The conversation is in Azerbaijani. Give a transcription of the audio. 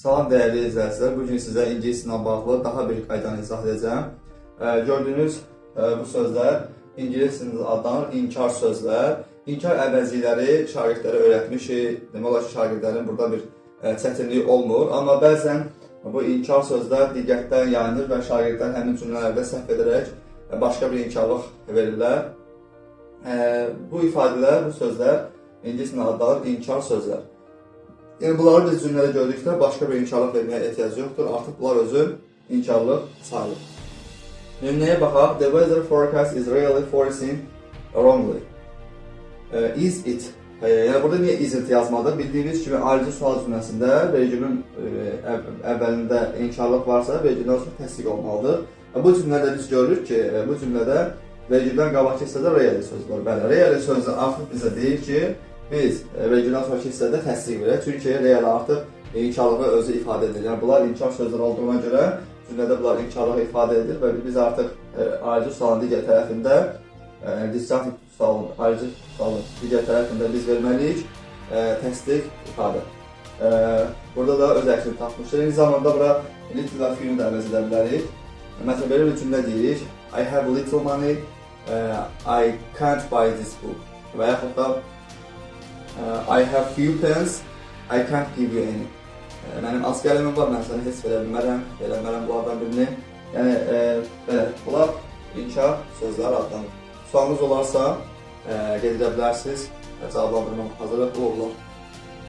Salam dəyərli izləyicilər, bugün sizə ingiliscə bağlı daha bir qaydanı izah edəcəm. Gördüyünüz bu sözlər ingiliscə adlanır inkar sözlər. İnkar əvəzlikləri şagirdlərə öyrətmişik. Demək olar ki, şagirdlərin burada bir çətinliyi olmur. Amma bəzən bu inkar sözlər diqqətdən yayınır və şagirdlər həmin cümlələrdə səhv edərək başqa bir inkarlıq verirlər. Bu ifadələr, bu sözlər ingiliscə adlanır inkar sözlər. Yəni, bunları biz cümlədə gördükdə başqa bir inkarlıq verməyə ehtiyac yoxdur. Artıq bunlar özü inkarlıq sayılır. Nümunəyə baxaq. The weather forecast is really forecasting wrongly. Is it? Yəni, burada niyə is it yazmadı? Bildiyiniz kimi ayrıcı sual cümləsində vergülün əvvəlində inkarlıq varsa, vergüldən sonra təsdiq olmalıdır. Bu cümlədə biz görürük ki, bu cümlədə vergüldən qabaqki hissədə really söz var. Bəli, really sözü artıq bizə deyir ki, biz vergüldən sonraki hissədə təsdiq verək. Çünki real artıq inkarlığı özü ifadə edir. Yəni, bunlar inkar sözləri olduğuna görə cümlədə bunlar inkarlığı ifadə edir və biz artıq ayrıcı sualın digər tərəfində, disjunctive sualın, ayrıcı sualın digər tərəfində biz verməliyik təsdiq ifadə. Burada da öz əksini tapmışdır. Eyni zamanda bura little və few də əvəz edə bilərik. Məsələn, belə bir cümlə deyirik. I have little money, I can't buy this book. Və yaxud da I have few pence, I can't give you any. Mənim az gəlimim var, mən sənə heç verə bilmərəm bunlardan birini. Yəni, belə, bunlar inkar sözlər adlanır. Sualınız olarsa, qeyd edə bilərsiniz, cavablandırmaq hazırlıq olar.